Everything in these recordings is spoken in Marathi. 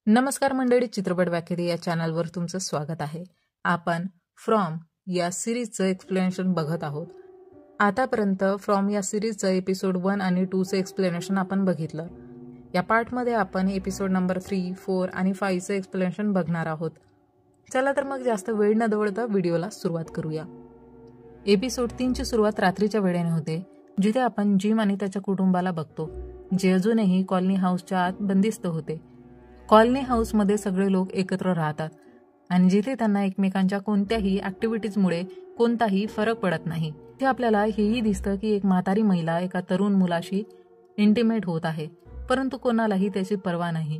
नमस्कार मंडळी, चित्रपट व्याख्याते या चॅनलवर तुमचं स्वागत आहे. आपण फ्रॉम या सिरीजचं एक्सप्लेनेशन बघत आहोत. आतापर्यंत फ्रॉम या सिरीजचं एपिसोड 1 आणि 2चं एक्सप्लेनेशन आपण बघितलं. या पार्टमध्ये आपण एपिसोड नंबर 3, 4 आणि 5चं एक्सप्लेनेशन बघणार आहोत. चला तर मग जास्त वेळ न दवडता व्हिडिओला सुरुवात करूया. एपिसोड 3ची सुरुवात रात्रीच्या वेळेने होते, जिथे आपण जिम आणि त्याच्या कुटुंबाला बघतो, जे अजूनही कॉलनी हाऊसच्या आत बंदिस्त होते. कॉलनी हाऊसमध्ये सगळे लोक एकत्र राहतात आणि जिथे त्यांना एकमेकांच्या कोणत्याही ॲक्टिव्हिटीजमुळे कोणताही फरक पडत नाही. ते आपल्याला हेही दिसतं की एक म्हातारी महिला एका तरुण मुलाशी इंटिमेट होत आहे, परंतु कोणालाही त्याची पर्वा नाही.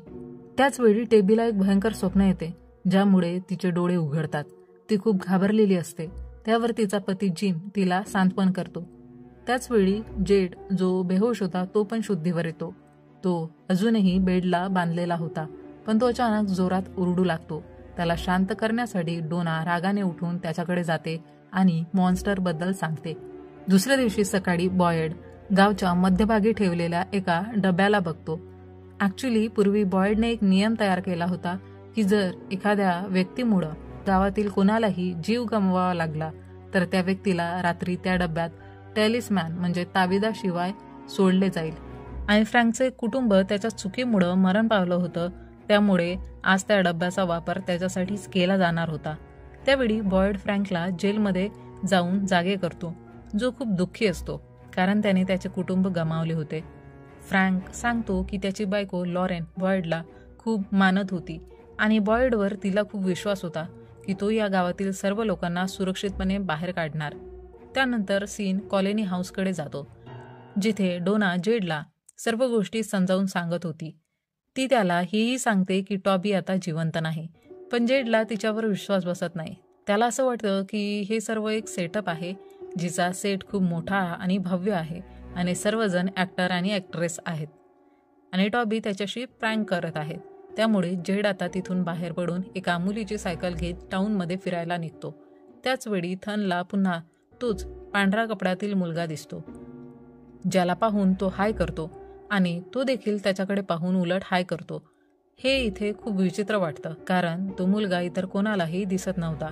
त्याचवेळी टेबीला एक भयंकर स्वप्न येते, ज्यामुळे तिचे डोळे उघडतात. ती खूप घाबरलेली असते. त्यावर तिचा पती जिम तिला सांत्वन करतो. त्याचवेळी जेड, जो बेहोश होता, तो पण शुद्धीवर येतो. तो अजूनही बेडला बांधलेला होता, पण तो अचानक जोरात ओरडू लागतो. त्याला शांत करण्यासाठी डोना रागाने उठून त्याच्याकडे जाते आणि मॉन्स्टर बद्दल सांगते. दुसऱ्या दिवशी सकाळी बॉयड गावच्या मध्यभागी ठेवलेल्या एका डब्याला बघतो. ॲक्च्युली पूर्वी बॉयडने एक नियम तयार केला होता की जर एखाद्या व्यक्तीमुळे गावातील कोणालाही जीव गमवावा लागला तर त्या व्यक्तीला रात्री त्या डब्यात टेलिस्मॅन म्हणजे ताविदाशिवाय सोडले जाईल. आणि फ्रँकचे कुटुंब त्याच्या चुकीमुळं मरण पावलं होतं, त्यामुळे आज त्या डब्याचा वापर त्याच्यासाठीच केला जाणार होता. त्यावेळी बॉयड फ्रँकला जेलमध्ये जाऊन जागे करतो, जो खूप दुःखी असतो कारण त्याने त्याचे कुटुंब गमावले होते. फ्रँक सांगतो की त्याची बायको लॉरेन बॉयडला खूप मानत होती आणि बॉयडवर तिला खूप विश्वास होता की तो या गावातील सर्व लोकांना सुरक्षितपणे बाहेर काढणार. त्यानंतर सीन कॉलनी हाऊसकडे जातो, जिथे डोना जेडला सर्व गोष्टी समजावून सांगत होती. ती त्याला हेही सांगते की टॉबी आता जिवंत नाही, पण जेडला तिच्यावर विश्वास बसत नाही. त्याला असं वाटतं की हे सर्व एक सेटअप आहे, जिचा सेट खूप मोठा आणि भव्य आहे आणि सर्वजण ॲक्टर आणि ॲक्ट्रेस आहेत आणि टॉबी त्याच्याशी प्रँक करत आहेत. त्यामुळे जेड आता तिथून बाहेर पडून एका मुलीची सायकल घेत टाऊनमध्ये फिरायला निघतो. त्याचवेळी थनला पुन्हा तोच पांढरा कपड्यातील मुलगा दिसतो, ज्याला पाहून तो हाय करतो आणि तो देखील त्याच्याकडे पाहून उलट हाय करतो. हे इथे खूप विचित्र वाटतं कारण तो मुलगा इतर कोणालाही दिसत नव्हता.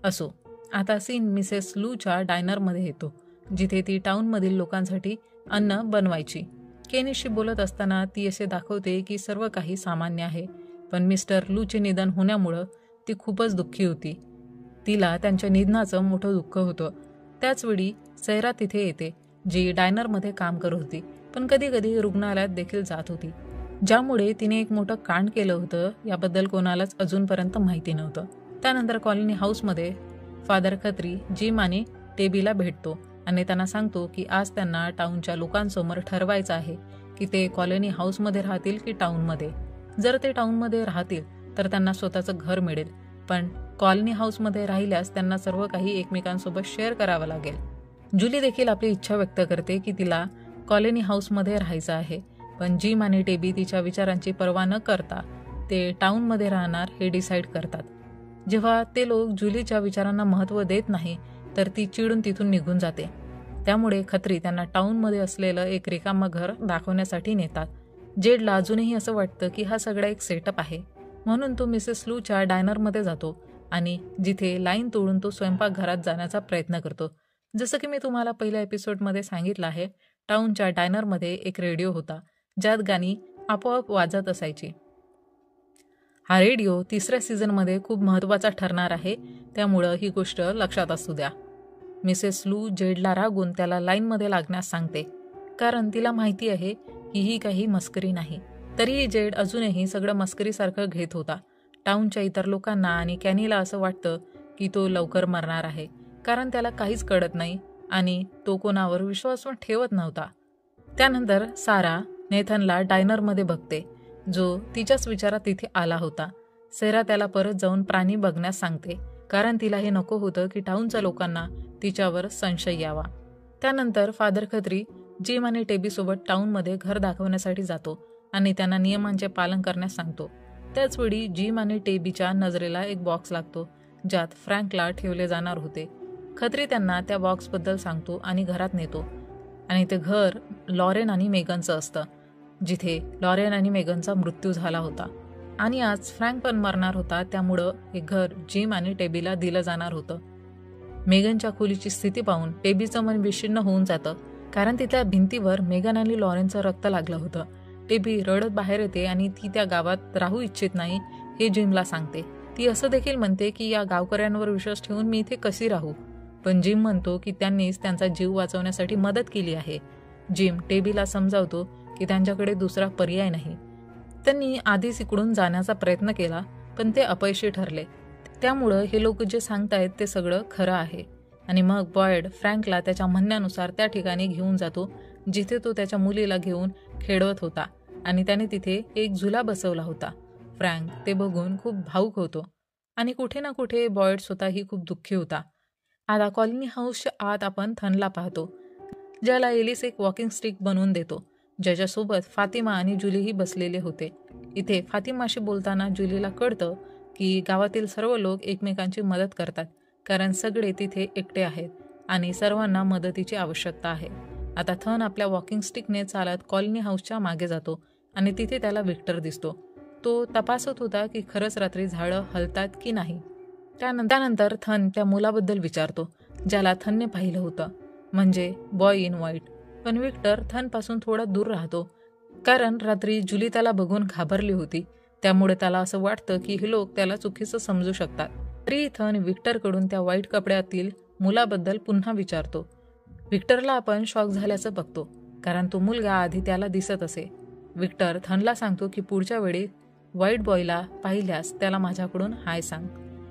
असो, आता सीन मिसेस लूच्या डायनरमध्ये येतो, जिथे ती टाऊनमधील लोकांसाठी अन्न बनवायची. केनीशी बोलत असताना ती असे दाखवते की सर्व काही सामान्य आहे, पण मिस्टर लूचे निधन होण्यामुळं ती खूपच दुःखी होती. तिला त्यांच्या निधनाचं मोठं दुःख होतं. त्याचवेळी सैरा तिथे येते, जी डायनरमध्ये काम करत होती, पण कधी कधी रुग्णालयात देखील जात होती, ज्यामुळे तिने एक मोठं कांड केलं होतं याबद्दल कोणालाच अजूनपर्यंत माहिती नव्हतं. त्यानंतर कॉलनी हाऊसमध्ये फादर खत्री जिम आणि टेबीला भेटतो आणि त्यांना सांगतो की आज त्यांना टाऊनच्या लोकांसमोर ठरवायचं आहे की ते कॉलनी हाऊसमध्ये राहतील की टाऊनमध्ये. जर ते टाऊनमध्ये राहतील तर त्यांना स्वतःचं घर मिळेल, पण कॉलनी हाऊसमध्ये राहिल्यास त्यांना सर्व काही एकमेकांसोबत शेअर करावं लागेल. जुली देखील आपली इच्छा व्यक्त करते की तिला कॉलनी हाऊसमध्ये राहायचं आहे, पण जिम आणि टेबी तिच्या विचारांची पर्वा न करता ते टाऊनमध्ये राहणार हे डिसाईड करतात. जेव्हा ते लोक जुलीच्या विचारांना महत्त्व देत नाही तर ती चिडून तिथून निघून जाते. त्यामुळे खत्री त्यांना टाऊनमध्ये असलेलं एक रिकामं घर दाखवण्यासाठी नेतात. जेडला अजूनही असं वाटतं की हा सगळा एक सेटअप आहे, म्हणून तो मिसेस लूच्या डायनरमध्ये जातो आणि जिथे लाईन तोडून तो स्वयंपाकघरात जाण्याचा प्रयत्न करतो. जसं की मी तुम्हाला पहिल्या एपिसोडमध्ये सांगितलं आहे, टाऊनच्या डायनरमध्ये एक रेडिओ होता, ज्यात गाणी आपोआप वाजत असायची. हा रेडिओ 3ऱ्या सीझनमध्ये खूप महत्त्वाचा ठरणार आहे, त्यामुळं ही गोष्ट लक्षात असू द्या. मिसेस लू जेडला रागून त्याला लाईनमध्ये लागण्यास सांगते, कारण तिला माहिती आहे की ही काही मस्करी नाही. तरीही जेड अजूनही सगळं मस्करीसारखं घेत होता. टाऊनच्या इतर लोकांना आणि कॅनीला असं वाटतं की तो लवकर मरणार आहे, कारण त्याला काहीच कळत नाही आणि तो कोणावर विश्वास ठेवत नव्हता. त्यानंतर सारा नेथनला डायनरमध्ये बघते, जो तिच्याच विचारात तिथे आला होता. सैरा त्याला परत जाऊन प्राणी बघण्यास सांगते, कारण तिला हे नको होतं की टाऊनच्या लोकांना तिच्यावर संशय यावा. त्यानंतर फादर खत्री जिम आणि टेबीसोबत टाऊनमध्ये घर दाखवण्यासाठी जातो आणि त्यांना नियमांचे पालन करण्यास सांगतो. त्याचवेळी जिम आणि टेबीच्या नजरेला एक बॉक्स लागतो, ज्यात फ्रँकला ठेवले जाणार होते. खत्री त्यांना त्या बॉक्सबद्दल सांगतो आणि घरात नेतो आणि ते घर लॉरेन आणि मेगनचं असतं, जिथे लॉरेन आणि मेगनचा मृत्यू झाला होता. आणि आज फ्रँक पण मरणार होता, त्यामुळं हे घर जिम आणि टेबीला दिलं जाणार होतं. मेगनच्या खोलीची स्थिती पाहून टेबीचं मन विषण्ण होऊन जातं, कारण तिथल्या भिंतीवर मेगन आणि लॉरेनचं रक्त लागलं होतं. टेबी रडत बाहेर येते आणि ती त्या गावात राहू इच्छित नाही हे जिमला सांगते. ती असं देखील म्हणते की या गावकऱ्यांवर विश्वास ठेवून मी इथे कशी राहू, पण जिम म्हणतो की त्यांनीच त्यांचा जीव वाचवण्यासाठी मदत केली आहे. जिम टेबीला समजावतो की त्यांच्याकडे दुसरा पर्याय नाही. त्यांनी आधीच इकडून जाण्याचा प्रयत्न केला, पण ते अपयशी ठरले. त्यामुळं हे लोक जे सांगतायत ते सगळं खरं आहे. आणि मग बॉयड फ्रँकला त्याच्या म्हणण्यानुसार त्या ठिकाणी घेऊन जातो जिथे तो त्याच्या मुलीला घेऊन खेळवत होता आणि त्याने तिथे एक झुला बसवला होता. फ्रँक ते बघून खूप भावुक होतो आणि कुठे ना कुठे बॉयड स्वतःही खूप दुःखी होता. आता कॉलनी हाऊसच्या आत आपण थनला पाहतो, ज्याला एलिस एक वॉकिंग स्टिक बनवून देतो, ज्याच्यासोबत फातिमा आणि जुलीही बसलेले होते. इथे फातिमाशी बोलताना जुलीला कळतं की गावातील सर्व लोक एकमेकांची मदत करतात, कारण सगळे तिथे एकटे आहेत आणि सर्वांना मदतीची आवश्यकता आहे. आता थन आपल्या वॉकिंग स्टिकने चालत कॉलनी हाऊसच्या मागे जातो आणि तिथे त्याला विक्टर दिसतो. तो तपासत होता की खरंच रात्री झाडं हलतात की नाही. त्यानंतर थन त्या मुलाबद्दल विचारतो, ज्याला थनने पाहिलं होतं, म्हणजे बॉय इन व्हाईट. पण विक्टर थनपासून थोडा दूर राहतो, कारण रात्री जुली त्याला बघून घाबरली होती. त्यामुळे त्याला असं वाटतं की हे लोक त्याला चुकीचं समजू शकतात. तरी थन विक्टरकडून त्या व्हाईट कपड्यातील मुलाबद्दल पुन्हा विचारतो. विक्टरला आपण शॉक झाल्याचं बघतो, कारण तो मुलगा आधी त्याला दिसत असे. विक्टर थनला सांगतो की पुढच्या वेळी व्हाईट बॉयला पाहिल्यास त्याला माझ्याकडून हाय सांग.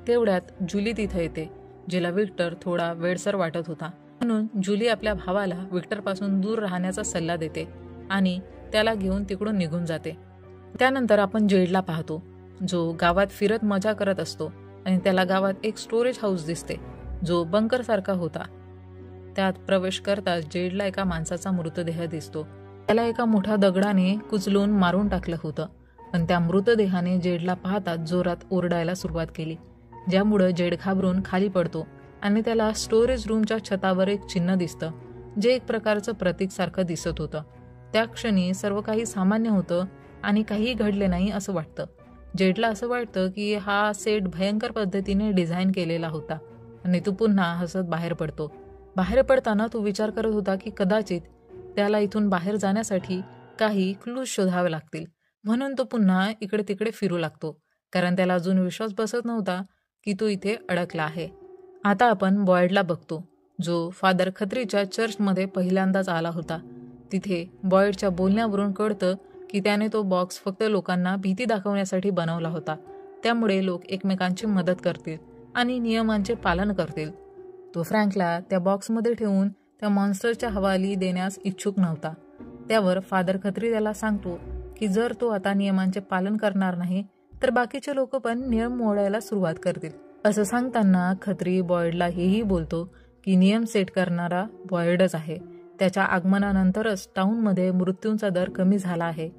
तेवढ्यात जुली तिथे येते, जिला विक्टर थोडा वेडसर वाटत होता. म्हणून जुली आपल्या भावाला विक्टरपासून दूर राहण्याचा सल्ला देते आणि त्याला घेऊन तिकडून निघून जाते. त्यानंतर आपण जेडला पाहतो, जो गावात फिरत मजा करत असतो आणि त्याला गावात एक स्टोरेज हाऊस दिसते, जो बंकर सारखा होता. त्यात प्रवेश करताच जेडला एका माणसाचा मृतदेह दिसतो. त्याला एका मोठ्या दगडाने कुचलून मारून टाकलं होतं, पण त्या मृतदेहाने जेडला पाहताच जोरात ओरडायला सुरुवात केली, ज्यामुळे जेड घाबरून खाली पडतो आणि त्याला स्टोरेज रूमच्या छतावर एक चिन्ह दिसतं, जे एक प्रकारचं प्रतीक सारखं दिसत होतं. त्या क्षणी सर्व काही सामान्य होतं आणि काही घडले नाही असं वाटतं. जेडला असं वाटतं की हा सेट भयंकर पद्धतीने डिझाईन केलेला होता आणि तो पुन्हा हसत बाहेर पडतो. बाहेर पडताना तो विचार करत होता की कदाचित त्याला इथून बाहेर जाण्यासाठी काही क्लूज शोधावे लागतील, म्हणून तो पुन्हा इकडे तिकडे फिरू लागतो, कारण त्याला अजून विश्वास बसत नव्हता की तो इथे अडकला आहे. आता आपण बॉयडला बघतो, जो फादर खत्रीच्या चर्चमध्ये पहिल्यांदाच आला होता. तिथे बॉयडच्या बोलण्यावरून कळतं की त्याने तो बॉक्स फक्त लोकांना भीती दाखवण्यासाठी बनवला होता, त्यामुळे लोक एकमेकांची मदत करतील आणि नियमांचे पालन करतील. तो फ्रँकला त्या बॉक्समध्ये ठेवून त्या मॉन्स्टरच्या हवाली देण्यास इच्छुक नव्हता. त्यावर फादर खत्री त्याला सांगतो की जर तो आता नियमांचे पालन करणार नाही तर बाकीचे लोक पण नियम मोडायला सुरुवात करतील. असं सांगताना खत्री बॉयडला हेही बोलतो की नियम सेट करणारा बॉयडच आहे. त्याच्या आगमनानंतरच टाउनमध्ये मृत्यूंचा दर कमी झाला आहे.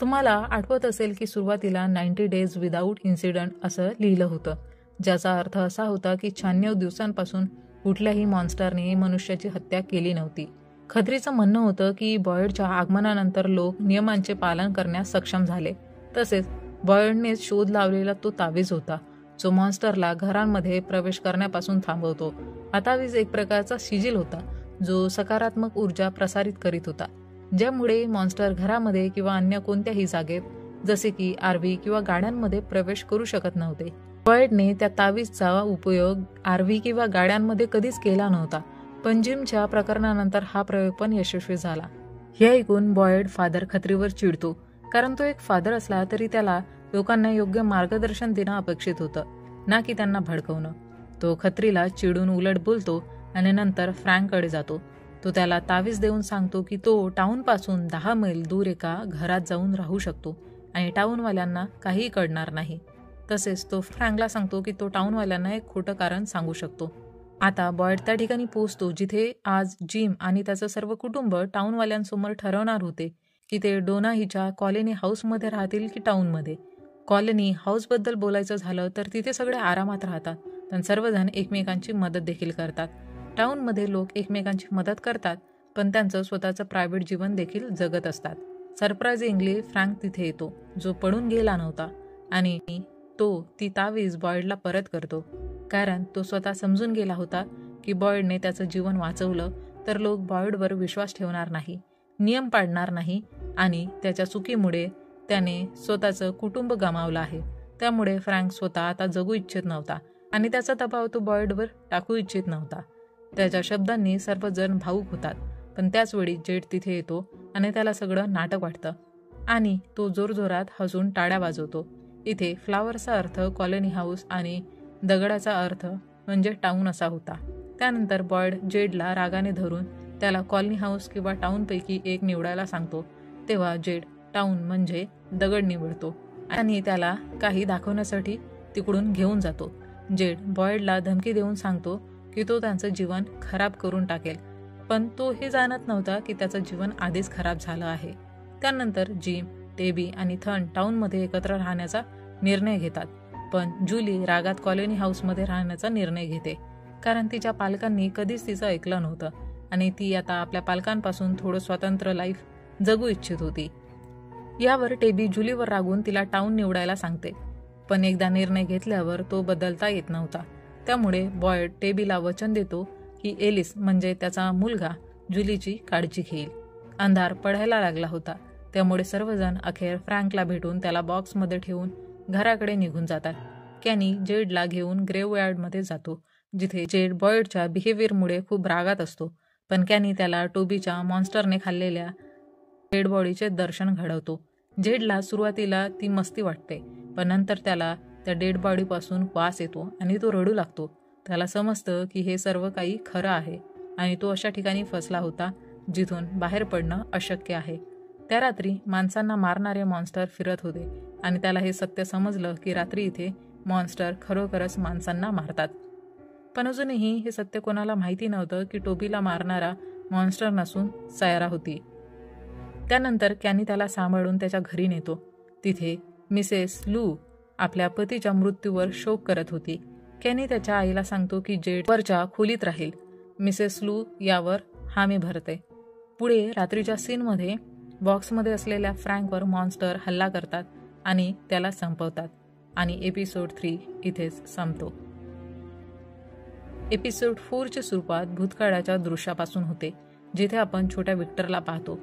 तुम्हाला आठवत असेल की सुरुवातीला 90 डेज विदाऊट इन्सिडंट असं लिहिलं होतं, ज्याचा अर्थ असा होता की 96 दिवसांपासून कुठल्याही मॉन्स्टरने मनुष्याची हत्या केली नव्हती. खत्रीचं म्हणणं होतं की बॉयडच्या आगमनानंतर लोक नियमांचे पालन करण्यास सक्षम झाले. तसेच बॉयडनेच शोध लावलेला तो तावीज होता, जो मॉन्स्टरला घरांमध्ये प्रवेश करण्यापासून थांबवतो. हा तावीज एक प्रकारचा सिजिल होता, जो सकारात्मक ऊर्जा प्रसारित करीत होता, ज्यामुळे मॉन्स्टर घरामध्ये किंवा अन्य कोणत्याही जागेत जसे की आरव्ही किंवा गाड्यांमध्ये प्रवेश करू शकत नव्हते. बॉयडने त्या तावीजचा उपयोग आरव्ही किंवा गाड्यांमध्ये कधीच केला नव्हता, पण जिमच्या प्रकरणानंतर हा प्रयोग पण यशस्वी झाला. हे ऐकून बॉयड फादर खत्रीवर चिडतो, कारण तो एक फादर असला तरी त्याला लोकांना योग्य मार्गदर्शन देणं अपेक्षित होतं, ना की त्यांना भडकवणं. तो खत्रीला चिडून उलट बोलतो आणि नंतर फ्रँककडे जातो. तो त्याला तावीज देऊन सांगतो की तो टाउनपासून 10 मैल दूर एका घरात जाऊन राहू शकतो आणि टाउनवाल्यांना काहीही कळणार नाही. तसेच तो फ्रँकला सांगतो की तो टाउनवाल्यांना एक खोटं कारण सांगू शकतो. आता बॉयड त्या ठिकाणी पोहोचतो जिथे आज जिम आणि त्याचं सर्व कुटुंब टाउनवाल्यांसमोर ठरवणार होते की ते डोना हिच्या कॉलनी हाऊसमध्ये राहतील की टाउनमध्ये. कॉलनी हाऊसबद्दल बोलायचं झालं तर तिथे सगळे आरामात राहतात, पण सर्वजण एकमेकांची मदत देखील करतात. टाउनमध्ये लोक एकमेकांची मदत करतात, पण त्यांचं स्वतःचं प्रायव्हेट जीवन देखील जगत असतात. सरप्राइझिंगली फ्रँक तिथे येतो, जो पडून गेला नव्हता. आणि ती तावीज बॉयडला परत करतो, कारण तो स्वतः समजून गेला होता की बॉयडने त्याचं जीवन वाचवलं तर लोक बॉयडवर विश्वास ठेवणार नाही, नियम पाळणार नाही आणि त्याच्या चुकीमुळे त्याने स्वतःचं कुटुंब गमावलं आहे. त्यामुळे फ्रँक स्वतः आता जगू इच्छित नव्हता आणि त्याचा दबाव तो बॉयडवर टाकू इच्छित नव्हता. त्याच्या शब्दांनी सर्वजण भावूक होतात, पण त्याचवेळी जेड तिथे येतो आणि त्याला सगळं नाटक वाटतं आणि तो जोरजोरात हसून टाळ्या वाजवतो. इथे फ्लावरचा अर्थ कॉलनी हाऊस आणि दगडाचा अर्थ म्हणजे टाऊन असा होता. त्यानंतर बॉयड जेडला रागाने धरून त्याला कॉलनी हाऊस किंवा टाऊनपैकी एक निवडायला सांगतो. तेव्हा जेड टाऊन म्हणजे दगड निवडतो आणि त्याला काही दाखवण्यासाठी तिकडून घेऊन जातो. जेड बॉयडला धमकी देऊन सांगतो की तो त्यांचं जीवन खराब करून टाकेल, पण तो हे जाणत नव्हता की त्याचं जीवन आधीच खराब झालं आहे. त्यानंतर जिम, टेबी आणि थन टाऊनमध्ये एकत्र राहण्याचा निर्णय घेतात, पण जुली रागात कॉलनी हाऊसमध्ये राहण्याचा निर्णय घेते, कारण तिच्या पालकांनी कधीच तिचं ऐकलं नव्हतं आणि ती आता आपल्या पालकांपासून थोडं स्वतंत्र लाईफ जगू इच्छित होती. यावर टेबी जुलीवर रागून तिला टाऊन निवडायला सांगते, पण एकदा निर्णय घेतल्यावर तो बदलता येत नव्हता. त्यामुळे बॉयड टेबीला वचन देतो की एलिस म्हणजे त्याचा मुलगा जुलीची काळजी घेईल. अंधार पडायला लागला होता, त्यामुळे सर्वजण अखेर फ्रँकला भेटून त्याला बॉक्समध्ये ठेवून घराकडे निघून जातात. कॅनी जेडला घेऊन ग्रेवयार्डमध्ये जातो, जिथे जेड बॉयडच्या बिहेवियरमुळे खूप रागात असतो, पण कॅनी त्याला टोबीच्या मॉन्स्टरने खाल्लेल्या डेड बॉडीचे दर्शन घडवतो. जेडला सुरुवातीला ती मस्ती वाटते, पण नंतर त्याला त्या डेड बॉडीपासून वास येतो आणि तो रडू लागतो. त्याला समजतं की हे सर्व काही खरं आहे आणि तो अशा ठिकाणी फसला होता जिथून बाहेर पडणं अशक्य आहे. त्या रात्री माणसांना मारणारे मॉन्स्टर फिरत होते आणि त्याला हे सत्य समजलं की रात्री इथे मॉन्स्टर खरोखरच माणसांना मारतात. पण अजूनही हे सत्य कोणाला माहिती नव्हतं की टोबीला मारणारा मॉन्स्टर नसून सायरा होती. त्यानंतर कॅनी त्याला सांभाळून त्याच्या घरी नेतो. तिथे मिसेस लू आपल्या पतीच्या मृत्यूवर शोक करत होती. कॅनी त्याच्या आईला सांगतो की जेड वरच्या खोलीत राहील. मिसेस लू यावर हामी भरते. पुढे रात्रीच्या सीनमध्ये बॉक्समध्ये असलेल्या फ्रँकवर मॉन्स्टर हल्ला करतात आणि त्याला संपवतात आणि एपिसोड 3 इथेच संपतो. एपिसोड 4ची सुरुवात भूतकाळाच्या दृश्यापासून होते, जिथे आपण छोट्या विक्टरला पाहतो,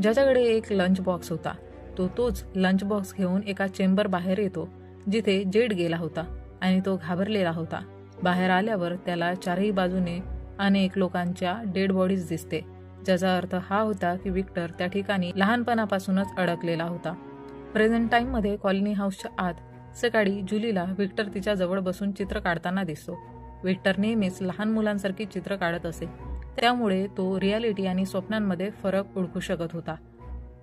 ज्याच्याकडे एक लंच बॉक्स होता. तोच लंच बॉक्स घेऊन एका चेंबर बाहेर येतो जिथे जेड गेला होता आणि तो घाबरलेला होता. बाहेर आल्यावर त्याला चारही बाजूने अनेक लोकांच्या डेड बॉडीज दिसते, ज्याचा अर्थ हा होता की विक्टर त्या ठिकाणी लहानपणापासूनच अडकलेला होता. प्रेझेंट टाइममध्ये कॉलनी हाऊसच्या आत सकाळी जुलीला विक्टर तिच्या जवळ बसून चित्र काढताना दिसतो. विक्टर नेहमीच लहान मुलांसारखी चित्र काढत असे, त्यामुळे तो रियालिटी आणि स्वप्नांमध्ये फरक ओळखू शकत होता.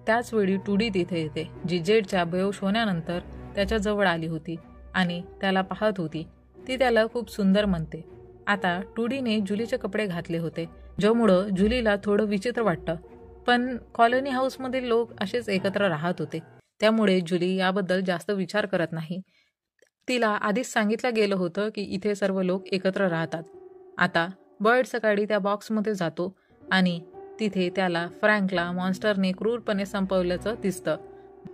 त्याचवेळी टूडी तिथे येते, जी जेडच्या बेहोश होण्यानंतर त्याच्या जवळ आली होती आणि त्याला पाहत होती. ती त्याला खूप सुंदर म्हणते. आता टूडीने जुलीचे कपडे घातले होते, ज्यामुळं जुलीला थोडं विचित्र वाटतं, पण कॉलनी हाऊसमधील लोक असेच एकत्र राहत होते, त्यामुळे जुली याबद्दल जास्त विचार करत नाही. तिला आधीच सांगितलं गेलं होतं की इथे सर्व लोक एकत्र राहतात. आता बर्ड सकाळी त्या बॉक्समध्ये जातो आणि तिथे त्याला फ्रँकला मॉन्स्टरने क्रूरपणे संपवल्याचं दिसतं.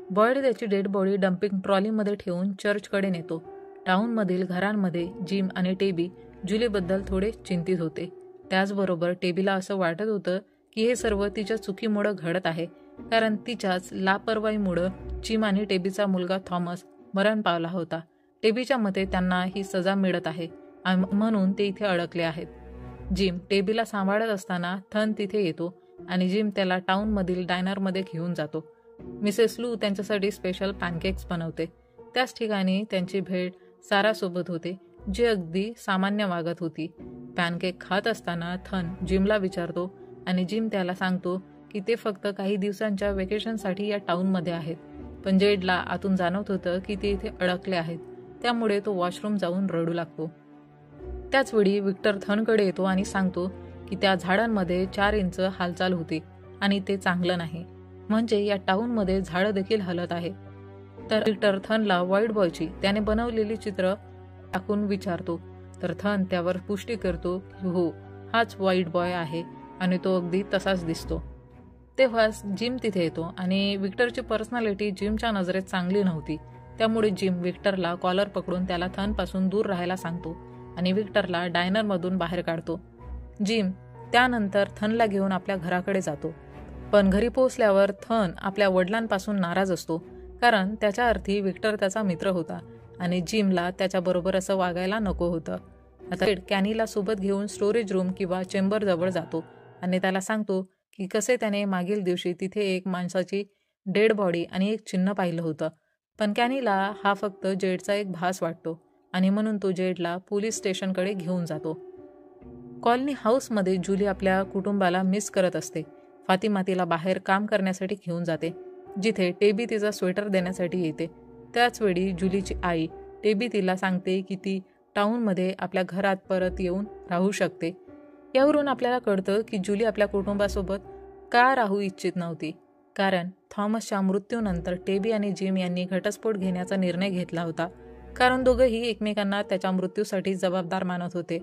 बर्ड त्याची डेड बॉडी डम्पिंग ट्रॉलीमध्ये ठेवून चर्चकडे नेतो. टाऊनमधील घरांमध्ये जिम आणि टेबी जुलीबद्दल थोडे चिंतित होते. त्याचबरोबर टेबीला असं वाटत होतं की हे सर्व तिच्या चुकीमुळं घडत आहे, कारण तिच्याच लापरवाईमुळं जिम आणि टेबीचा मुलगा थॉमस मरण पावला होता. टेबीच्या मते त्यांना ही सजा मिळत आहे म्हणून ते इथे अडकले आहेत. जिम टेबीला सांभाळत असताना थन तिथे येतो आणि जिम त्याला टाऊनमधील डायनरमध्ये घेऊन जातो. मिसेस लू त्यांच्यासाठी स्पेशल पॅनकेक्स बनवते. त्याच ठिकाणी त्यांची भेट सारासोबत होते, जी अगदी सामान्य वागत होती. पॅनकेक खात असताना थन जिमला विचारतो आणि जिम त्याला सांगतो की ते फक्त काही दिवसांच्या वेकेशनसाठी या टाऊनमध्ये आहेत, पण जेडला आतून जाणवत होतं की ते इथे अडकले आहेत, त्यामुळे तो वॉशरूम जाऊन रडू लागतो. त्याचवेळी विक्टर थनकडे येतो आणि सांगतो की त्या झाडांमध्ये 4 इंच हालचाल होती आणि ते चांगलं नाही, म्हणजे या टाऊनमध्ये झाडं देखील हलत आहे. तर विक्टर थनला व्हाईट बॉयची त्याने बनवलेली चित्र टाकून विचारतो, तर थन त्यावर पुष्टी करतो की हो, हाच व्हाईट बॉय आहे आणि तो अगदी तसाच दिसतो. तेव्हाच जिम तिथे येतो आणि विक्टरची पर्सनॅलिटी जिमच्या नजरेत चांगली नव्हती, त्यामुळे जिम विक्टरला कॉलर पकडून त्याला थनपासून दूर राहायला सांगतो आणि विक्टरला डायनरमधून बाहेर काढतो. जिम त्यानंतर थनला घेऊन आपल्या घराकडे जातो. पण घरी पोहोचल्यावर थन आपल्या वडिलांपासून नाराज असतो, कारण त्याच्या अर्थी विक्टर त्याचा मित्र होता आणि जिमला त्याच्याबरोबर असं वागायला नको होतं. आता कॅनीला सोबत घेऊन स्टोरेज रूम किंवा चेंबर जवळ जातो आणि त्याला सांगतो की कसे त्याने मागील दिवशी तिथे एक माणसाची डेड बॉडी आणि एक चिन्ह पाहिलं होतं. पण कॅनीला हा फक्त जेडचा एक भास वाटतो आणि म्हणून तो जेडला पोलीस स्टेशनकडे घेऊन जातो. कॉलनी हाऊसमध्ये जुली आपल्या कुटुंबाला मिस करत असते. फातिमा तिला बाहेर काम करण्यासाठी घेऊन जाते, जिथे टेबी तिचा स्वेटर देण्यासाठी येते. त्याचवेळी जुलीची आई टेबी तिला सांगते की ती टाऊनमध्ये आपल्या घरात परत येऊन राहू शकते. यावरून आपल्याला कळतं की जुली आपल्या कुटुंबासोबत का राहू इच्छित नव्हती, कारण थॉमसच्या मृत्यूनंतर टेबी आणि जिम यांनी घटस्फोट घेण्याचा निर्णय घेतला होता, कारण दोघंही एकमेकांना त्याच्या मृत्यूसाठी जबाबदार मानत होते.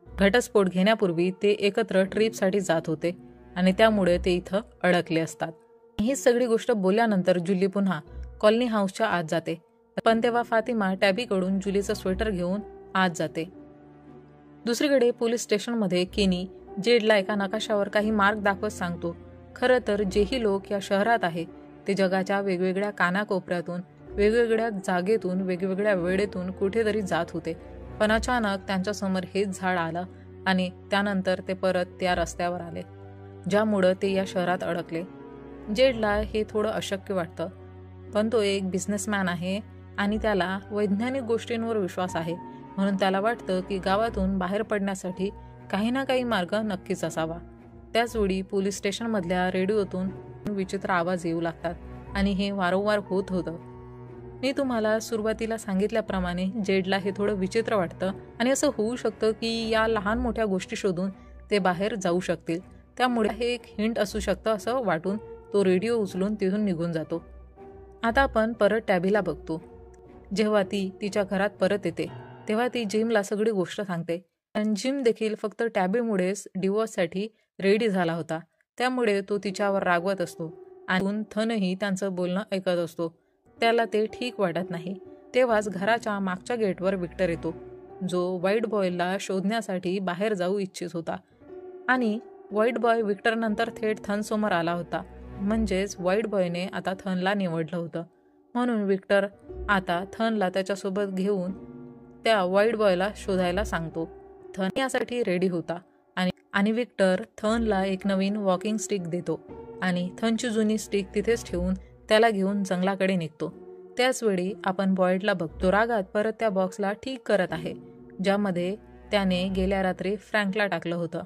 घटस्फोट घेण्यापूर्वी ते एकत्र ट्रिपसाठी जात होते आणि त्यामुळे ते इथं अडकले असतात. ही सगळी गोष्ट बोलल्यानंतर जुली पुन्हा कॉलनी हाऊसच्या आत जाते, पण तेव्हा फातिमा टॅबीकडून जुलीचं स्वेटर घेऊन आत जाते. दुसरीकडे पोलीस स्टेशनमध्ये केनी जेडला एका नकाशावर काही मार्ग दाखवत सांगतो. खरं तर जेही लोक या शहरात आहे ते जगाच्या वेगवेगळ्या कानाकोपऱ्यातून, वेगवेगळ्या जागेतून, वेगवेगळ्या वेळेतून कुठेतरी जात होते. पण अचानक त्यांच्यासमोर हेच झाड आलं आणि त्यानंतर ते परत त्या रस्त्यावर आले, ज्यामुळं ते या शहरात अडकले. जेडला हे थोडं अशक्य वाटतं, पण तो एक बिझनेसमॅन आहे आणि त्याला वैज्ञानिक गोष्टींवर विश्वास आहे, म्हणून त्याला वाटतं की गावातून बाहेर पडण्यासाठी काही ना काही मार्ग नक्कीच असावा. त्याचवेळी पोलीस स्टेशनमधल्या रेडिओतून विचित्र आवाज येऊ लागतात आणि हे वारंवार होत होतं. मी तुम्हाला सुरुवातीला सांगितल्याप्रमाणे जेडला हे थोडं विचित्र वाटतं आणि असं होऊ शकतं की या लहान मोठ्या गोष्टी शोधून ते बाहेर जाऊ शकतील, त्यामुळे हे एक हिंट असू शकतं असं वाटून तो रेडिओ उचलून तिथून निघून जातो. आता आपण परत टॅबीला बघतो. जेव्हा ती तिच्या घरात परत येते तेव्हा ती जिमला सगळी गोष्ट सांगते, आणि जिम देखील फक्त टॅबीमुळेच डिवोर्ससाठी रेडी झाला होता, त्यामुळे तो तिच्यावर रागवत असतो आणि थनही त्यांचं बोलणं ऐकत असतो. त्याला ते ठीक वाटत नाही. तेव्हाच घराच्या मागच्या गेटवर विक्टर येतो, जो व्हाईट बॉयला शोधण्यासाठी बाहेर जाऊ इच्छित होता. आणि व्हाईट बॉय विक्टरनंतर थेट थनसमोर आला होता, म्हणजेच व्हाईट बॉयने आता थनला निवडलं होतं. म्हणून विक्टर आता थनला त्याच्यासोबत घेऊन त्या व्हाईट बॉयला शोधायला सांगतो. थन यासाठी रेडी होता आणि विक्टर थनला एक नवीन वॉकिंग स्टिक देतो आणि थनची जुनी स्टिक तिथेच ठेवून त्याला घेऊन जंगलाकडे निघतो. त्याचवेळी आपण बॉयडला बघतो रागात परत त्या बॉक्सला ठीक करत आहे, ज्यामध्ये त्याने गेल्या रात्री फ्रँकला टाकलं होतं.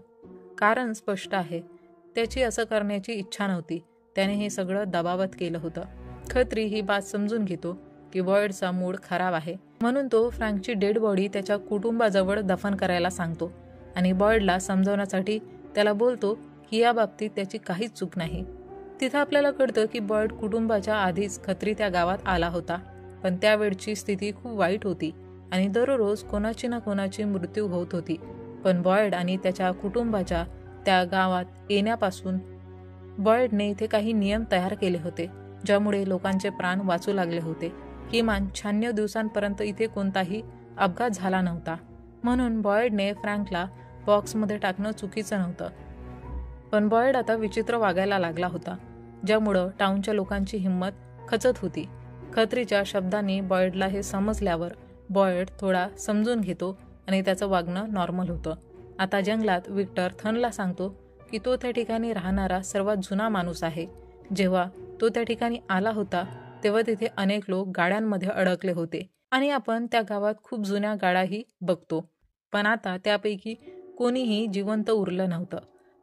कारण स्पष्ट आहे, त्याची असं करण्याची इच्छा नव्हती. त्याने हे सगळं दबावत केलं होतं. खत्री ही बात समजून घेतो की बॉयडचा मूड खराब आहे, म्हणून तो फ्रँकची डेड बॉडी त्याच्या कुटुंबाजवळ दफन करायला सांगतो आणि बॉयडला समजवण्यासाठी त्याला बोलतो की या बाबतीत त्याची काहीच चूक नाही. तिथं आपल्याला कळतं की बॉयड कुटुंबाच्या आधीच खत्री त्या गावात आला होता, पण त्यावेळची स्थिती खूप वाईट होती आणि दररोज कोणाची ना कोणाची मृत्यू होत होती. पण बॉयड आणि त्याच्या कुटुंबाच्या त्या गावात येण्यापासून बॉयडने इथे काही नियम तयार केले होते, ज्यामुळे लोकांचे प्राण वाचू लागले होते. किमान 96 दिवसांपर्यंत इथे कोणताही अपघात झाला नव्हता. म्हणून बॉयडने फ्रँकला बॉक्समध्ये टाकणं चुकीचं नव्हतं. पण बॉयड आता विचित्र वागायला लागला होता, ज्यामुळं टाऊनच्या लोकांची हिंमत खचत होती. खत्रीच्या शब्दांनी बॉयडला हे समजल्यावर बॉयड थोडा समजून घेतो आणि त्याचं वागणं नॉर्मल होतं. आता जंगलात विक्टर थनला सांगतो की तो त्या ठिकाणी राहणारा सर्वात जुना माणूस आहे. जेव्हा तो त्या ठिकाणी आला होता तेव्हा तिथे अनेक लोक गाड्यांमध्ये अडकले होते आणि आपण त्या गावात खूप जुन्या गाड्याही बघतो, पण आता त्यापैकी कोणीही जिवंत उरलं नव्हतं.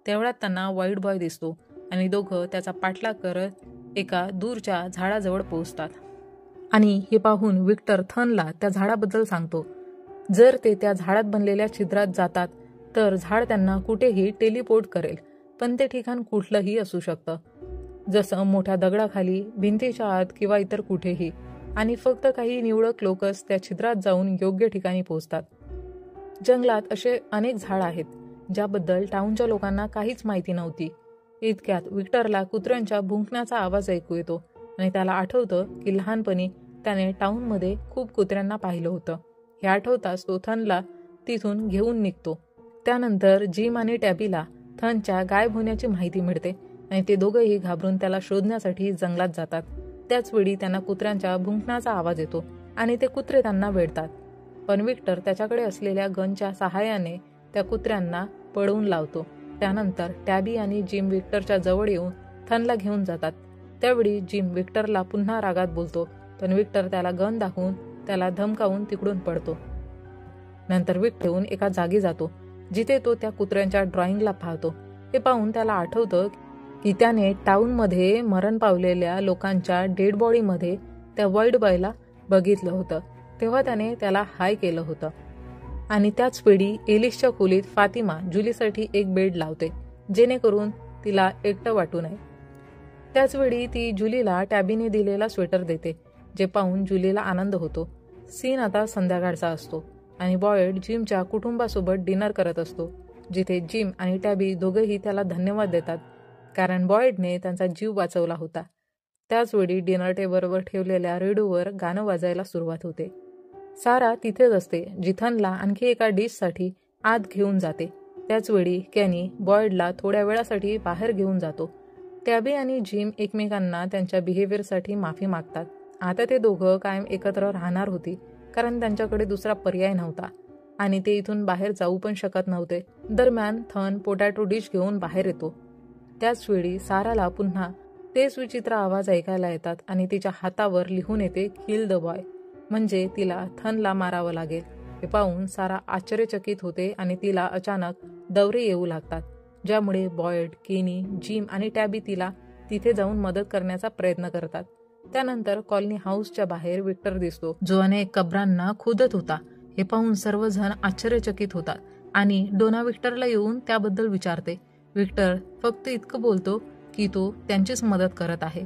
तेवढ्यात त्यांना व्हाईट बॉय दिसतो आणि दोघं त्याचा पाठलाग करत एका दूरच्या झाडाजवळ पोहोचतात. आणि हे पाहून विक्टर थनला त्या झाडाबद्दल सांगतो. जर ते त्या झाडात बनलेल्या छिद्रात जातात तर झाड त्यांना कुठेही टेलिपोर्ट करेल, पण ते ठिकाण कुठलंही असू शकतं, जसं मोठ्या दगडाखाली, भिंतीच्या आत किंवा इतर कुठेही. आणि फक्त काही निवडक लोकच त्या छिद्रात जाऊन योग्य ठिकाणी पोहोचतात. जंगलात असे अनेक झाड आहेत ज्याबद्दल टाऊनच्या लोकांना काहीच माहिती नव्हती. इतक्यात विक्टरला कुत्र्यांच्या भुंकण्याचा आवाज ऐकू येतो आणि त्याला आठवतं की लहानपणी त्याने टाऊनमध्ये खूप कुत्र्यांना पाहिलं होतं. हे आठवताच तो थनला तिथून घेऊन निघतो. त्यानंतर जिम आणि टॅबीला थनच्या गायब होण्याची माहिती मिळते आणि ते दोघंही घाबरून त्याला शोधण्यासाठी जंगलात जातात. त्याचवेळी त्यांना कुत्र्यांच्या भुंकण्याचा आवाज येतो आणि ते कुत्रे त्यांना वेढतात. पण विक्टर त्याच्याकडे असलेल्या गनच्या सहाय्याने त्या कुत्र्यांना पळवून लावतो. त्यानंतर टॅबी आणि जिम विक्टरच्या जवळ येऊन थनला घेऊन जातात. त्यावेळी जिम विक्टरला पुन्हा रागात बोलतो, पण विक्टर त्याला गन दाखवून त्याला धमकावून तिकडून पडतो. नंतर विक्टर येऊन एका जागी जातो जिथे तो त्या कुत्र्यांच्या ड्रॉइंगला पाहतो. हे पाहून त्याला आठवतं की त्याने टाऊनमध्ये मरण पावलेल्या लोकांच्या डेड बॉडीमध्ये त्या व्हाईट बॉयला बघितलं होतं. तेव्हा त्याने त्याला हाय केलं होतं. आणि त्याच वेळी एलिसच्या खोलीत फातिमा जुलीसाठी एक बेड लावते जेणेकरून तिला एकटं वाटू नये. त्याचवेळी ती जुलीला टॅबीने दिलेला स्वेटर देते, जे पाहून जुलीला आनंद होतो. सीन आता संध्याकाळचा असतो आणि बॉयड जिमच्या कुटुंबासोबत डिनर करत असतो, जिथे जिम आणि टॅबी दोघंही त्याला धन्यवाद देतात कारण बॉयडने त्यांचा जीव वाचवला होता. त्याचवेळी डिनर टेबलवर ठेवलेल्या रेडिओवर गाणं वाजायला सुरुवात होते. सारा तिथेच असते, जिथनला आणखी एका डिशसाठी आत घेऊन जाते. त्याचवेळी कॅनी बॉयडला थोड्या वेळासाठी बाहेर घेऊन जातो. टॅबी आणि जिम एकमेकांना त्यांच्या बिहेवियरसाठी माफी मागतात. आता ते दोघं कायम एकत्र राहणार होती कारण त्यांच्याकडे दुसरा पर्याय नव्हता आणि ते इथून बाहेर जाऊ पण शकत नव्हते. दरम्यान थन पोटॅटो डिश घेऊन बाहेर येतो. त्याचवेळी साराला पुन्हा तेच विचित्र आवाज ऐकायला येतात आणि तिच्या हातावर लिहून येते किल द बॉय, म्हणजे तिला थनला मारावं लागेल. हे पाहून सारा आश्चर्यचकित होते आणि तिला अचानक दौरे येऊ लागतात, ज्यामुळे बॉयड, केनी, जिम आणि टॅबी तिला तिथे जाऊन मदत करण्याचा प्रयत्न करतात. त्यानंतर कॉलनी हाऊसच्या बाहेर विक्टर दिसतो, जो अनेक कब्रांना खोदत होता. हे पाहून सर्वजण आश्चर्यचकित होतात आणि डोना विक्टरला येऊन त्याबद्दल विचारते. विक्टर फक्त इतकं बोलतो की तो त्यांचीच मदत करत आहे,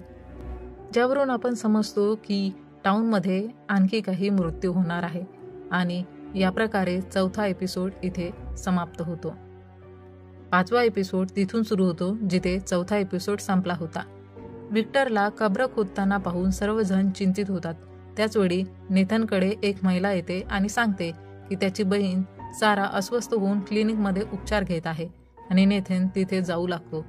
ज्यावरून आपण समजतो की टाऊनमध्ये आणखी काही मृत्यू होणार आहे. आणि या प्रकारे 4था एपिसोड इथे समाप्त होतो. 5वा एपिसोड तिथून सुरू होतो जिथे 4था एपिसोड संपला होता. विक्टरला कब्र खोदताना पाहून सर्वजण चिंतित होतात. त्याचवेळी नेथनकडे एक महिला येते आणि सांगते की त्याची बहीण सारा अस्वस्थ होऊन क्लिनिकमध्ये उपचार घेत आहे आणि नेथन तिथे जाऊ लागतो.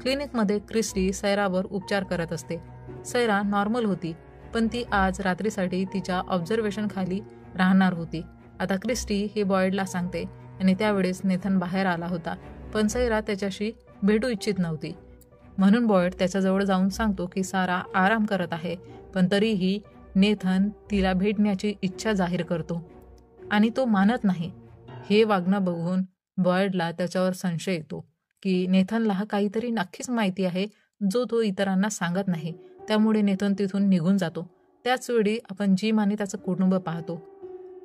क्लिनिकमध्ये क्रिस्टी सैरावर उपचार करत असते. सैरा नॉर्मल होती, पण ती आज रात्रीसाठी तिच्या ऑब्झर्वेशन खाली राहणार होती. आता क्रिस्टी हे बॉयडला सांगते आणि त्यावेळेस नेथन बाहेर आला होता, पण सैरा त्याच्याशी भेटू इच्छित नव्हती. म्हणून बॉयड त्याच्याजवळ जाऊन सांगतो की सारा आराम करत आहे, पण तरीही नेथन तिला भेटण्याची इच्छा जाहीर करतो आणि तो मानत नाही. हे वागणं बघून बॉयडला त्याच्यावर संशय येतो की नेथनला काहीतरी नक्कीच माहिती आहे जो तो इतरांना सांगत नाही. त्यामुळे नेथन तिथून निघून जातो. त्याचवेळी आपण जिम आणि त्याचं कुटुंब पाहतो.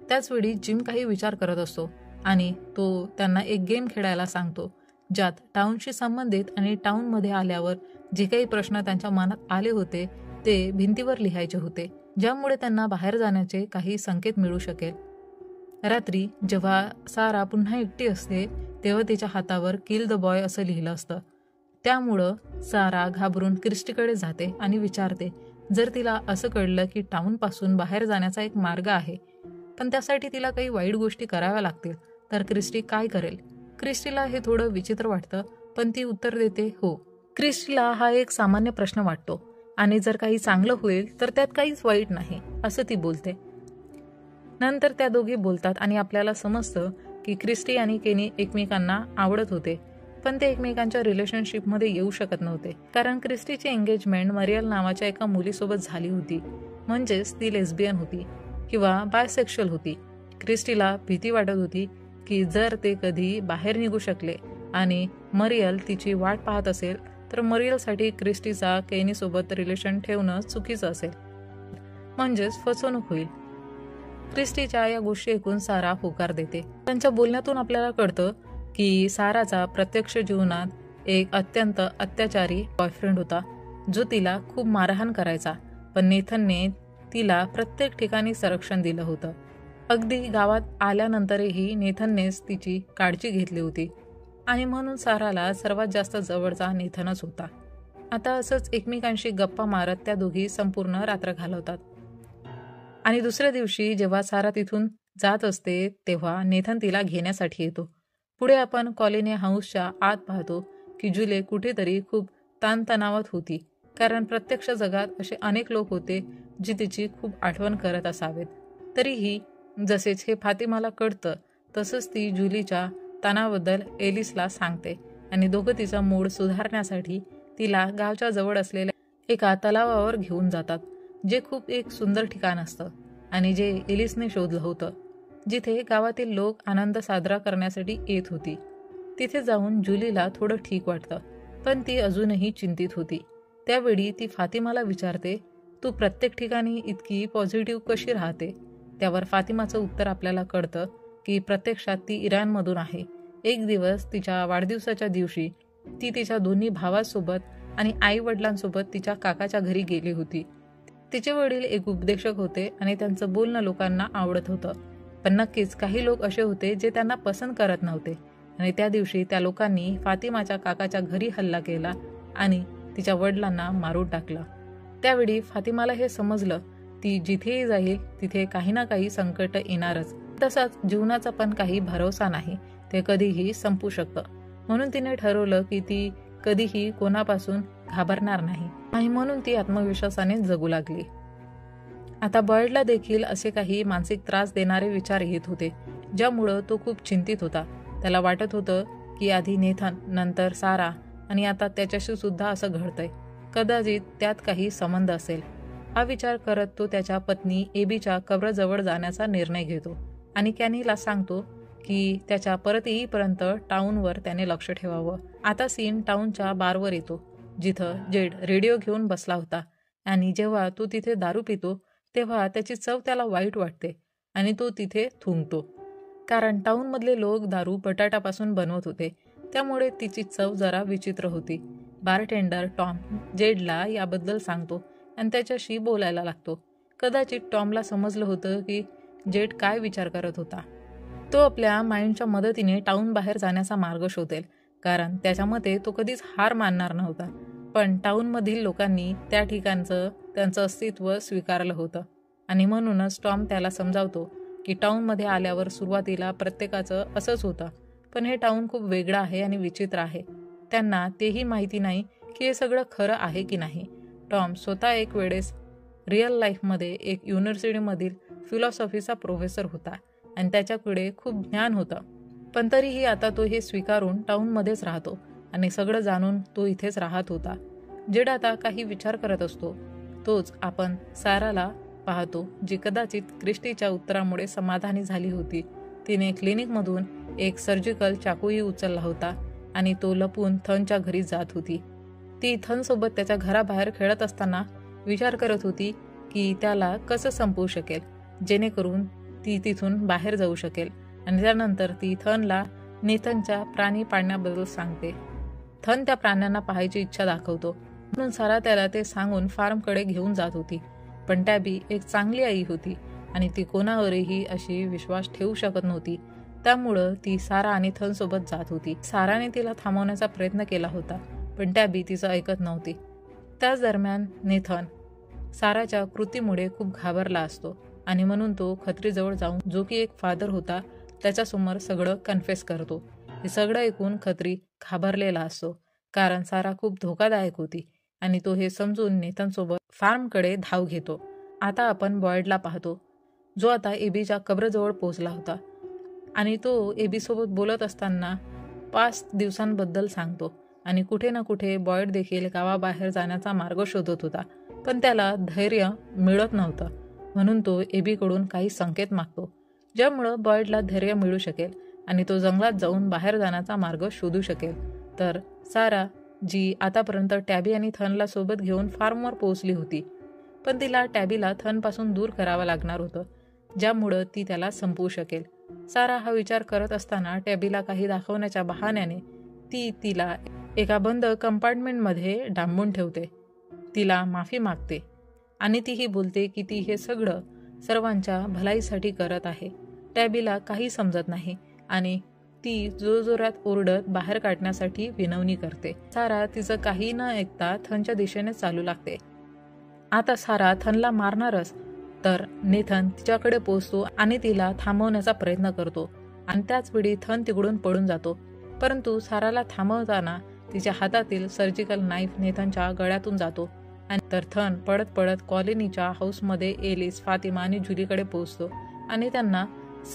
त्याचवेळी जिम काही विचार करत असतो आणि तो त्यांना एक गेम खेळायला सांगतो, ज्यात टाऊनशी संबंधित आणि टाऊनमध्ये आल्यावर जे काही प्रश्न त्यांच्या मनात आले होते ते भिंतीवर लिहायचे होते, ज्यामुळे त्यांना बाहेर जाण्याचे काही संकेत मिळू शकेल. रात्री जेव्हा सारा पुन्हा एकटी असते तेव्हा तिच्या हातावर किल द बॉय असं लिहिलं असतं. त्यामुळं सारा घाबरून क्रिस्टीकडे जाते आणि विचारते जर तिला असं कळलं की टाऊनपासून बाहेर जाण्याचा एक मार्ग आहे, पण त्यासाठी तिला काही वाईट गोष्टी कराव्या लागतील, तर क्रिस्टी काय करेल. क्रिस्टीला हे थोडं विचित्र वाटतं, पण ती उत्तर देते हो. क्रिस्टीला हा एक सामान्य प्रश्न वाटतो आणि जर काही चांगलं होईल तर त्यात काहीच वाईट नाही असं ती बोलते. नंतर त्या दोघी बोलतात आणि आपल्याला समजतं की क्रिस्टी आणि केनी एकमेकांना आवडत होते, पण ते एकमेकांच्या रिलेशनशिपमध्ये येऊ शकत नव्हते कारण क्रिस्टीची एंगेजमेंट मरियल नावाच्या एका मुलीसोबत झाली होती, म्हणजेच ती लेस्बियन होती किंवा बायसेक्शुअल होती. क्रिस्टीला भीती वाटत होती की जर ते कधी बाहेर निघू शकले आणि मरियल तिची वाट पाहत असेल तर मरियलसाठी क्रिस्टीचा केनीसोबत रिलेशन ठेवणं चुकीचं असेल, म्हणजेच फसवणूक होईल. क्रिस्टीच्या या गोष्टी ऐकून सारा होकार देते. त्यांच्या बोलण्यातून आपल्याला कळतं की साराचा प्रत्यक्ष जीवनात एक अत्यंत अत्याचारी बॉयफ्रेंड होता, जो तिला खूप मारहाण करायचा, पण नेथनने तिला प्रत्येक ठिकाणी संरक्षण दिलं होतं. अगदी गावात आल्यानंतरही नेथननेच तिची काळजी घेतली होती आणि म्हणून साराला सर्वात जास्त जवळचा नेथनच होता. आता असंच एकमेकांशी गप्पा मारत त्या दोघी संपूर्ण रात्र घालवतात. आणि दुसऱ्या दिवशी जेव्हा सारा तिथून जात असते तेव्हा नेथन तिला घेण्यासाठी येतो. पुढे आपण कॉलिनी हाऊसच्या आत पाहतो की जुले कुठेतरी खूप ताणतणावात होती, कारण प्रत्यक्ष जगात असे अनेक लोक होते जी तिची खूप आठवण करत असावेत. तरीही जसेच हे फातिमाला कळतं तसंच ती जुलीच्या ताणाबद्दल एलिसला सांगते आणि दोघं तिचा मूड सुधारण्यासाठी तिला गावच्या जवळ असलेल्या एका तलावावर घेऊन जातात, जे खूप एक सुंदर ठिकाण असतं आणि जे एलिसने शोधलं होतं, जिथे गावातील लोक आनंद साजरा करण्यासाठी येत होती. तिथे जाऊन जुलीला थोडं ठीक वाटतं, पण ती अजूनही चिंतित होती. त्यावेळी ती फातिमाला विचारते, तू प्रत्येक ठिकाणी इतकी पॉझिटिव्ह कशी राहते? त्यावर फातिमाचं उत्तर आपल्याला कळतं की प्रत्यक्षात ती इराणमधून आहे. एक दिवस तिच्या वाढदिवसाच्या दिवशी ती तिच्या दोन्ही भावासोबत आणि आई वडिलांसोबत तिच्या काकाच्या घरी गेली होती. तिचे वडील एक उपदेशक होते आणि त्यांचं बोलणं लोकांना आवडत होतं, पण नक्कीच काही लोक असे होते जे त्यांना पसंत करत नव्हते. आणि त्या दिवशी त्या लोकांनी फातिमाच्या काकाच्या घरी हल्ला केला आणि तिच्या वडिलांना मारून टाकलं. त्यावेळी फातिमाला हे समजलं, ती जिथेही जाईल तिथे काही ना काही संकट येणारच. तसाच जीवनाचा पण काही भरोसा नाही, ते कधीही संपू शकतं. म्हणून तिने ठरवलं की ती कधीही कोणापासून घाबरणार नाही आणि म्हणून ती आत्मविश्वासाने जगू लागली. आता बॉयडला देखील असे काही मानसिक त्रास देणारे विचार येत होते, ज्यामुळं तो खूप चिंतित होता. त्याला वाटत होतं की आधी नेथन, नंतर सारा आणि आता त्याच्याशी सुद्धा असं घडतंय. कदाचित त्यात काही संबंध असेल. हा विचार करत तो त्याच्या पत्नी एबीच्या कब्रजवळ जाण्याचा निर्णय घेतो आणि कॅनीला सांगतो की त्याच्या परत येईपर्यंत टाऊनवर त्याने लक्ष ठेवावं. आता सीन टाऊनच्या बारवर येतो, जिथं जेड रेडिओ घेऊन बसला होता आणि जेव्हा तो तिथे दारू पितो तेव्हा त्याची चव त्याला वाईट वाटते आणि तो तिथे थुंकतो, कारण टाऊनमधले लोक दारू बटाट्यापासून बनवत होते, त्यामुळे तिची चव जरा विचित्र होती. बारटेंडर टॉम जेडला याबद्दल सांगतो आणि त्याच्याशी बोलायला लागतो. कदाचित टॉमला समजलं होतं की जेड काय विचार करत होता. तो आपल्या माइंडच्या मदतीने टाऊन बाहेर जाण्याचा मार्ग शोधेल, कारण त्याच्या मते तो कधीच हार मानणार नव्हता. पण टाऊनमधील लोकांनी त्या ठिकाणचं त्यांचं अस्तित्व स्वीकारलं होतं आणि म्हणूनच टॉम त्याला समजावतो की टाऊनमध्ये आल्यावर सुरुवातीला प्रत्येकाचं असंच होतं, पण हे टाऊन खूप वेगळं आहे आणि विचित्र आहे. त्यांना तेही माहिती नाही की हे सगळं खरं आहे की नाही. टॉम स्वतः एक वेळेस रिअल लाईफमध्ये एक युनिव्हर्सिटीमधील फिलॉसॉफीचा प्रोफेसर होता आणि त्याच्याकडे खूप ज्ञान होतं, पण तरीही आता तो हे स्वीकारून टाऊनमध्येच राहतो आणि सगळं जाणून तो इथेच राहत होता. जेड आता काही विचार करत असतो. तोच आपण साराला पाहतो, जी कदाचित क्रिस्टीच्या उत्तरामुळे समाधानी झाली होती. तिने क्लिनिकमधून एक सर्जिकल चाकूही उचलला होता आणि तो लपून थनच्या घरी जात होती. ती थनसोबत त्याच्या घराबाहेर खेळत असताना विचार करत होती की त्याला कसं संपवू शकेल, जेणेकरून ती तिथून बाहेर जाऊ शकेल. आणि त्यानंतर ती थनला नेथनच्या प्राणी पाळण्याबद्दल सांगते. थन त्या प्राण्यांना पाहायची इच्छा दाखवतो, म्हणून सारा त्याला ते सांगून फार्मकडे घेऊन जात होती. पण टॅबी एक चांगली आई होती आणि ती कोणावरही अशी विश्वास ठेवू शकत नव्हती, त्यामुळं ती सारा आणि थनसोबत जात होती. साराने तिला थांबवण्याचा प्रयत्न केला होता, पण टॅबी तिचं ऐकत नव्हती. त्याच दरम्यान नेथन साराच्या कृतीमुळे खूप घाबरला असतो आणि म्हणून तो खत्रीजवळ जाऊन, जो की एक फादर होता, त्याच्यासमोर सगळं कन्फेस करतो. हे सगळं ऐकून खत्री घाबरलेला असतो, कारण सारा खूप धोकादायक होती आणि तो हे समजून नेथनसोबत फार्मकडे धाव घेतो. आता आपण बॉयडला पाहतो, जो आता एबीच्या कब्रजवळ पोहोचला होता आणि तो एबीसोबत बोलत असताना 5 दिवसांबद्दल सांगतो आणि कुठे ना कुठे बॉयड देखील गावाबाहेर जाण्याचा मार्ग शोधत होता, पण त्याला धैर्य मिळत नव्हतं. म्हणून तो एबीकडून काही संकेत मागतो, ज्यामुळं बॉयडला धैर्य मिळू शकेल आणि तो जंगलात जाऊन बाहेर जाण्याचा मार्ग शोधू शकेल. तर सारा, जी आतापर्यंत टॅबी आणि थनला सोबत घेऊन फार्मवर पोहोचली होती, पण तिला टॅबीला थनपासून दूर करावं लागणार होतं, ज्यामुळं ती त्याला संपवू शकेल. सारा हा विचार करत असताना टॅबीला काही दाखवण्याच्या बहाण्याने ती तिला एका बंद कंपार्टमेंटमध्ये डांबून ठेवते. तिला माफी मागते आणि तीही बोलते की ती हे सगळं सर्वांच्या भलाईसाठी करत आहे. टॅबीला काही समजत नाही आणि ती जोरजोरात ओरडत बाहेर काढण्यासाठी विनवणी करते. सारा तिचं काही न ऐकता थनच्या दिशेने चालू लागते. आता सारा थनला मारणारच, तर नेथन तिच्याकडे पोहोचतो आणि तिला थांबवण्याचा प्रयत्न करतो आणि त्याच वेळी थन तिकडून पळून जातो. परंतु साराला थांबवताना तिच्या हातातील सर्जिकल नाईफ नेथनच्या गळ्यातून जातो आणि तर थन पळत पळत कॉलनीच्या हाऊसमध्ये एलिस, फातिमा आणि जुहीकडे पोहोचतो आणि त्यांना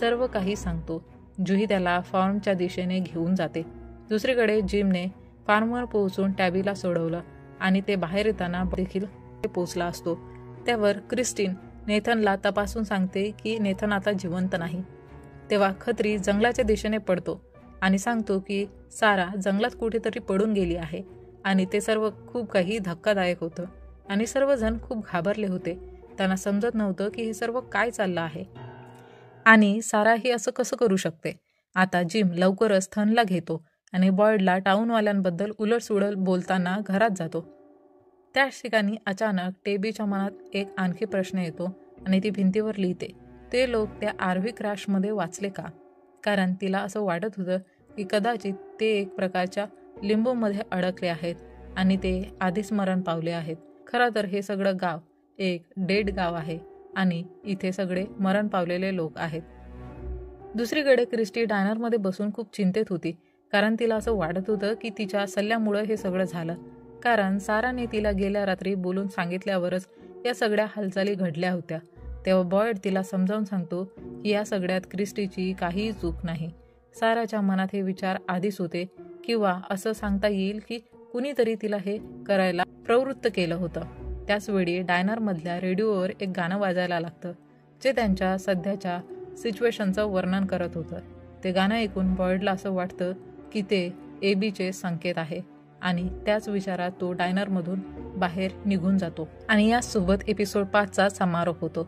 सर्व काही सांगतो. जुही त्याला फार्मच्या दिशेने घेऊन जाते. दुसरीकडे जिमने फार्मवर पोहोचून टॅबीला सोडवलं आणि ते बाहेर येताना देखील पोहोचला असतो. त्यावर क्रिस्टीन नेथनला तपासून सांगते की नेथन आता जिवंत नाही. तेव्हा खत्री जंगलाच्या दिशेने पडतो आणि सांगतो की सारा जंगलात कुठेतरी पडून गेली आहे आणि ते सर्व खूप काही धक्कादायक होतं आणि सर्वजण खूप घाबरले होते. त्यांना समजत नव्हतं की हे सर्व काय चाललं आहे आणि सारा ही असं कसं करू शकते. आता जिम लवकरच थनला घेतो आणि बॉयडला टाऊनवाल्यांबद्दल उलटसुलट बोलताना घरात जातो. त्याच ठिकाणी अचानक टेबीच्या मनात एक आणखी प्रश्न येतो आणि ती भिंतीवर लिहिते, ते लोक त्या आरव्ही क्रॅशमध्ये वाचले का? कारण तिला असं वाटत होतं की कदाचित ते एक प्रकारच्या लिंबोमध्ये अडकले आहेत आणि ते आधीच मरण पावले आहेत. खरं तर हे सगळं गाव एक डेड गाव आहे आणि इथे सगळे मरण पावलेले लोक आहेत. दुसरीकडे क्रिस्टी डायनरमध्ये बसून खूप चिंतेत होती कारण तिला असं वाटत होतं की तिच्या सल्ल्यामुळं हे सगळं झालं. कारण साराने तिला गेल्या रात्री बोलून सांगितल्यावरच या सगळ्या हालचाली घडल्या होत्या. तेव्हा बॉयड तिला समजावून सांगतो की या सगळ्यात क्रिस्टीची काहीही चूक नाही. साराच्या मनात हे विचार आधीच होते किंवा असं सांगता येईल की कुणीतरी तिला हे करायला प्रवृत्त केलं होतं. त्याचवेळी डायनरमधल्या रेडिओवर एक गाणं वाजायला लागतं जे त्यांच्या सध्याच्या सिच्युएशनचं वर्णन करत होतं. ते गाणं ऐकून बॉयडला असं वाटतं की ते एबीचे संकेत आहे आणि त्याच विचारात तो डायनरमधून बाहेर निघून जातो आणि यासोबत एपिसोड 5चा समारोप होतो.